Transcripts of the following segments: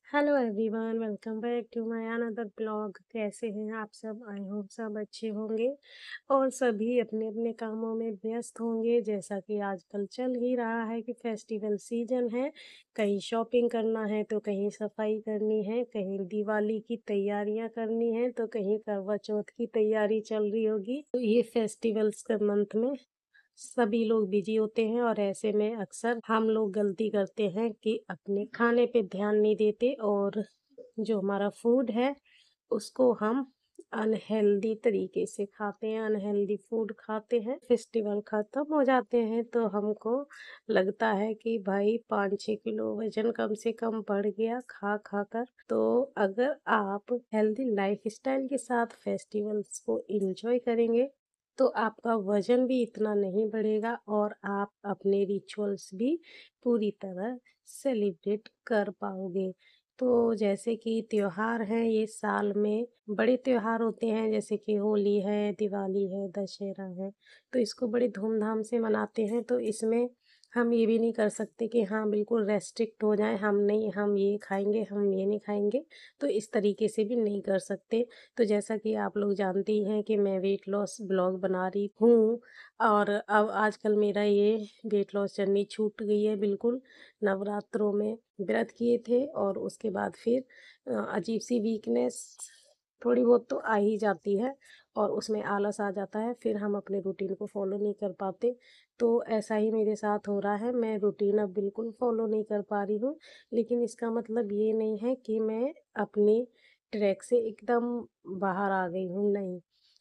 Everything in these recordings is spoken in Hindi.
Hello everyone, welcome back to my another blog. कैसे हैं आप सब? आई होप सब अच्छे होंगे और सभी अपने अपने कामों में व्यस्त होंगे। जैसा कि आजकल चल ही रहा है कि फेस्टिवल सीजन है, कहीं शॉपिंग करना है तो कहीं सफाई करनी है, कहीं दिवाली की तैयारियां करनी है तो कहीं करवा चौथ की तैयारी चल रही होगी। तो ये फेस्टिवल्स के मंथ में सभी लोग बिजी होते हैं और ऐसे में अक्सर हम लोग गलती करते हैं कि अपने खाने पे ध्यान नहीं देते और जो हमारा फूड है उसको हम अनहेल्दी तरीके से खाते हैं, अनहेल्दी फूड खाते हैं। फेस्टिवल खत्म हो जाते हैं तो हमको लगता है कि भाई 5-6 किलो वजन कम से कम बढ़ गया खा खा कर। तो अगर आप हेल्दी लाइफस्टाइल के साथ फेस्टिवल्स को एंजॉय करेंगे तो आपका वजन भी इतना नहीं बढ़ेगा और आप अपने रिचुअल्स भी पूरी तरह सेलिब्रेट कर पाओगे। तो जैसे कि त्योहार हैं, ये साल में बड़े त्योहार होते हैं, जैसे कि होली है, दिवाली है, दशहरा है, तो इसको बड़े धूमधाम से मनाते हैं। तो इसमें हम ये भी नहीं कर सकते कि हाँ बिल्कुल रेस्ट्रिक्ट हो जाए, हम नहीं, हम ये खाएंगे, हम ये नहीं खाएंगे। तो इस तरीके से भी नहीं कर सकते। तो जैसा कि आप लोग जानते ही हैं कि मैं वेट लॉस ब्लॉग बना रही हूँ और अब आजकल मेरा ये वेट लॉस जर्नी छूट गई है बिल्कुल। नवरात्रों में व्रत किए थे और उसके बाद फिर अजीब सी वीकनेस थोड़ी बहुत तो आ ही जाती है और उसमें आलस आ जाता है, फिर हम अपने रूटीन को फॉलो नहीं कर पाते। तो ऐसा ही मेरे साथ हो रहा है, मैं रूटीन अब बिल्कुल फॉलो नहीं कर पा रही हूँ। लेकिन इसका मतलब ये नहीं है कि मैं अपनी ट्रैक से एकदम बाहर आ गई हूँ, नहीं।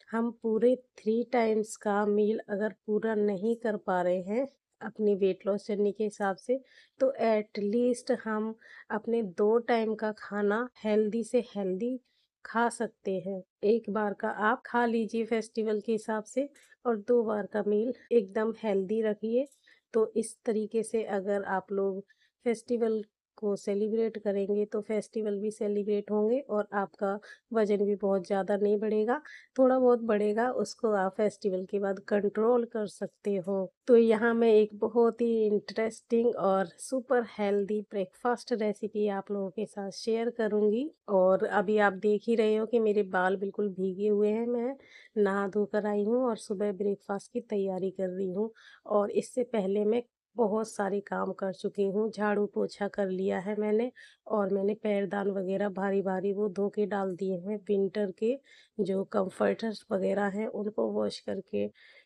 हम पूरे 3 टाइम्स का मील अगर पूरा नहीं कर पा रहे हैं अपनी वेट लॉस जर्नी के हिसाब से, तो एट लीस्ट हम अपने 2 टाइम का खाना हेल्दी से हेल्दी खा सकते हैं। एक बार का आप खा लीजिए फेस्टिवल के हिसाब से और 2 बार का मील एकदम हेल्दी रखिए। तो इस तरीके से अगर आप लोग फेस्टिवल को सेलिब्रेट करेंगे तो फेस्टिवल भी सेलिब्रेट होंगे और आपका वज़न भी बहुत ज़्यादा नहीं बढ़ेगा। थोड़ा बहुत बढ़ेगा, उसको आप फेस्टिवल के बाद कंट्रोल कर सकते हो। तो यहाँ मैं एक बहुत ही इंटरेस्टिंग और सुपर हेल्दी ब्रेकफ़ास्ट रेसिपी आप लोगों के साथ शेयर करूँगी। और अभी आप देख ही रहे हो कि मेरे बाल बिल्कुल भीगे हुए हैं। मैं नहा धो कर आई हूँ और सुबह ब्रेकफ़ास्ट की तैयारी कर रही हूँ और इससे पहले मैं बहुत सारे काम कर चुकी हूँ। झाड़ू पोछा कर लिया है मैंने और मैंने पैरदान वगैरह भारी-भारी वो धो के डाल दिए हैं। विंटर के जो कम्फर्टर्स वगैरह हैं उनको वॉश करके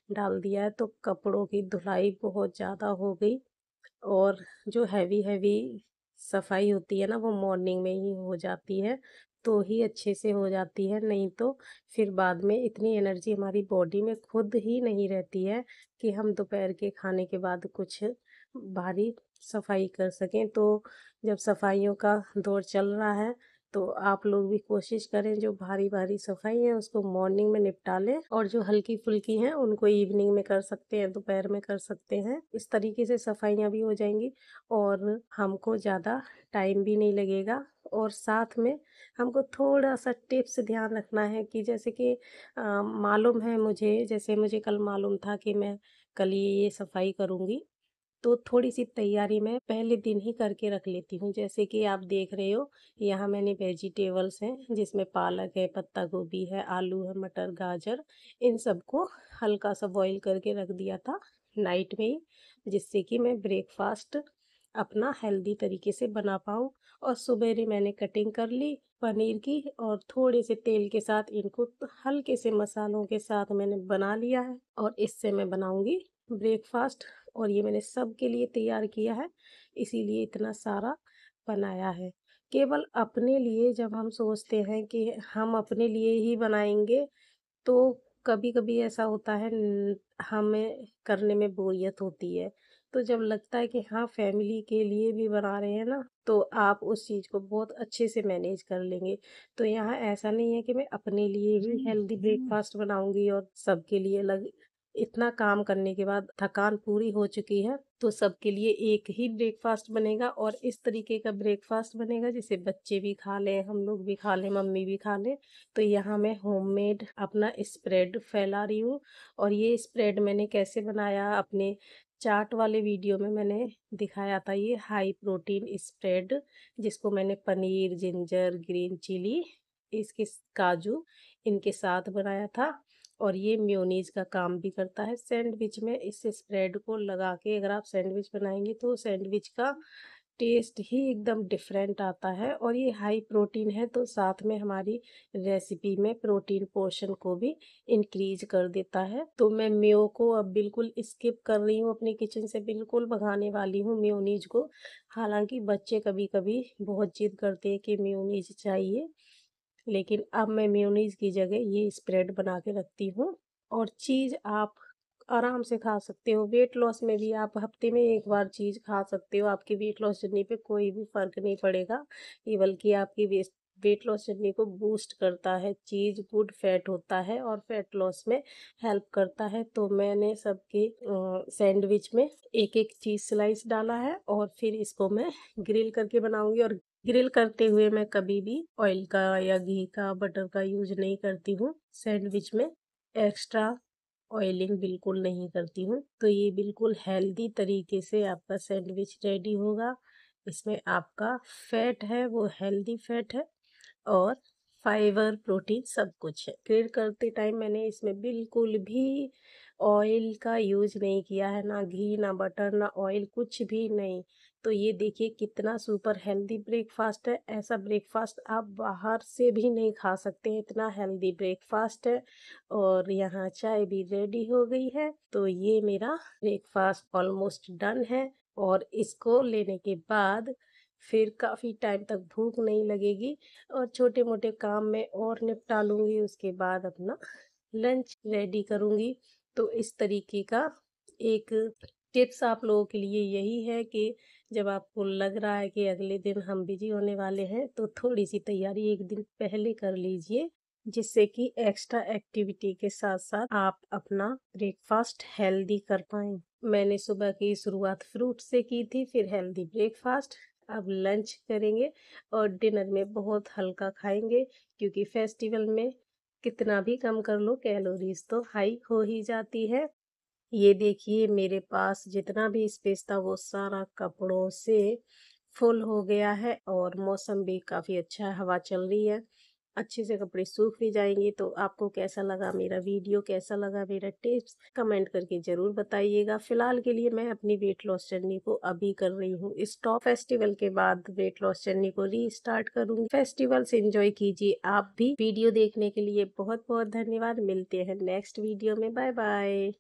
डाल दिया है। तो कपड़ों की धुलाई बहुत ज़्यादा हो गई और जो हैवी-हैवी सफाई होती है ना वो मॉर्निंग में ही हो जाती है, तो ही अच्छे से हो जाती है। नहीं तो फिर बाद में इतनी एनर्जी हमारी बॉडी में खुद ही नहीं रहती है कि हम दोपहर के खाने के बाद कुछ भारी सफाई कर सकें। तो जब सफाइयों का दौर चल रहा है तो आप लोग भी कोशिश करें जो भारी-भारी सफाई है उसको मॉर्निंग में निपटा लें और जो हल्की-फुल्की हैं उनको इवनिंग में कर सकते हैं, दोपहर में कर सकते हैं। इस तरीके से सफाइयाँ भी हो जाएँगी और हमको ज़्यादा टाइम भी नहीं लगेगा। और साथ में हमको थोड़ा-सा टिप्स ध्यान रखना है कि जैसे कि मालूम है मुझे, जैसे मुझे कल मालूम था कि मैं कल ये सफाई करूँगी, तो थोड़ी-सी तैयारी मैं पहले दिन ही करके रख लेती हूँ। जैसे कि आप देख रहे हो, यहाँ मैंने वेजिटेबल्स हैं जिसमें पालक है, पत्ता गोभी है, आलू है, मटर, गाजर, इन सबको हल्का-सा बॉईल करके रख दिया था नाइट में ही, जिससे कि मैं ब्रेकफ़ास्ट अपना हेल्दी तरीके से बना पाऊँ। और सुबेरे मैंने कटिंग कर ली पनीर की और थोड़े से तेल के साथ इनको हल्के से मसालों के साथ मैंने बना लिया है और इससे मैं बनाऊँगी ब्रेकफ़ास्ट। और ये मैंने सबके लिए तैयार किया है, इसीलिए इतना सारा बनाया है। केवल अपने लिए जब हम सोचते हैं कि हम अपने लिए ही बनाएँगे, तो कभी-कभी ऐसा होता है हमें करने में बोरियत होती है। तो जब लगता है कि हाँ, फैमिली के लिए भी बना रहे हैं ना, तो आप उस चीज़ को बहुत अच्छे से मैनेज कर लेंगे। तो यहाँ ऐसा नहीं है कि मैं अपने लिए ही हेल्दी ब्रेकफ़ास्ट बनाऊँगी और सबके लिए अलग। इतना काम करने के बाद थकान पूरी हो चुकी है, तो सबके लिए एक ही ब्रेकफ़ास्ट बनेगा और इस तरीके का ब्रेकफ़ास्ट बनेगा जिसे बच्चे भी खा लें, हम लोग भी खा लें, मम्मी भी खा लें। तो यहाँ मैं होममेड अपना स्प्रेड फैला रही हूँ और ये स्प्रेड मैंने कैसे बनाया, अपने चाट वाले वीडियो में मैंने दिखाया था ये हाई प्रोटीन स्प्रेड, जिसको मैंने पनीर, जिंजर, ग्रीन चिली, इसके काजू इनके साथ बनाया था। और ये मेयोनीज का काम भी करता है सैंडविच में। इस स्प्रेड को लगा के अगर आप सैंडविच बनाएंगे तो सैंडविच का टेस्ट ही एकदम डिफरेंट आता है। और ये हाई प्रोटीन है तो साथ में हमारी रेसिपी में प्रोटीन पोर्शन को भी इंक्रीज कर देता है। तो मैं मेयो को अब बिल्कुल स्किप कर रही हूँ, अपनी किचन से बिल्कुल भगाने वाली हूँ मेयोनीज को। हालांकि बच्चे कभी कभी बहुत जिद करते हैं कि मेयोनीज चाहिए, लेकिन अब मैं मेयोनीज की जगह ये स्प्रेड बना के रखती हूँ। और चीज़ आप आराम से खा सकते हो। वेट लॉस में भी आप हफ्ते में एक बार चीज़ खा सकते हो, आपकी वेट लॉस जर्नी पे कोई भी फ़र्क नहीं पड़ेगा। ये बल्कि आपकी वेट लॉस जर्नी को बूस्ट करता है। चीज़ गुड फैट होता है और फैट लॉस में हेल्प करता है। तो मैंने सबके सैंडविच में एक एक चीज़ स्लाइस डाला है और फिर इसको मैं ग्रिल करके बनाऊंगी। और ग्रिल करते हुए मैं कभी भी ऑयल का या घी का, बटर का यूज नहीं करती हूँ सैंडविच में। एक्स्ट्रा ऑयलिंग बिल्कुल नहीं करती हूँ। तो ये बिल्कुल हेल्दी तरीके से आपका सैंडविच रेडी होगा। इसमें आपका फैट है वो हेल्दी फैट है और फाइबर, प्रोटीन सब कुछ है। ग्रिल करते टाइम मैंने इसमें बिल्कुल भी ऑयल का यूज नहीं किया है, ना घी, ना बटर, ना ऑयल, कुछ भी नहीं। तो ये देखिए कितना सुपर हेल्दी ब्रेकफास्ट है। ऐसा ब्रेकफास्ट आप बाहर से भी नहीं खा सकते, इतना हेल्दी ब्रेकफास्ट है। और यहाँ चाय भी रेडी हो गई है। तो ये मेरा ब्रेकफास्ट ऑलमोस्ट डन है। और इसको लेने के बाद फिर काफ़ी टाइम तक भूख नहीं लगेगी और छोटे मोटे काम मैं और निपटा लूँगी। उसके बाद अपना लंच रेडी करूँगी। तो इस तरीके का एक टिप्स आप लोगों के लिए यही है कि जब आपको लग रहा है कि अगले दिन हम बिजी होने वाले हैं तो थोड़ी सी तैयारी एक दिन पहले कर लीजिए, जिससे कि एक्स्ट्रा एक्टिविटी के साथ साथ आप अपना ब्रेकफास्ट हेल्दी कर पाएँ। मैंने सुबह की शुरुआत फ्रूट से की थी, फिर हेल्दी ब्रेकफास्ट, अब लंच करेंगे और डिनर में बहुत हल्का खाएंगे, क्योंकि फेस्टिवल में कितना भी कम कर लो कैलोरीज तो हाई हो ही जाती है। ये देखिए मेरे पास जितना भी स्पेस था वो सारा कपड़ों से फुल हो गया है और मौसम भी काफ़ी अच्छा है, हवा चल रही है, अच्छे से कपड़े सूख भी जाएंगे। तो आपको कैसा लगा मेरा वीडियो, कैसा लगा मेरा टिप्स, कमेंट करके ज़रूर बताइएगा। फिलहाल के लिए मैं अपनी वेट लॉस जर्नी को अभी कर रही हूँ स्टॉप। फेस्टिवल के बाद वेट लॉस जर्नी को रीस्टार्ट करूँगी। फेस्टिवल से एंजॉय कीजिए आप भी। वीडियो देखने के लिए बहुत बहुत धन्यवाद। मिलते हैं नेक्स्ट वीडियो में। Bye bye.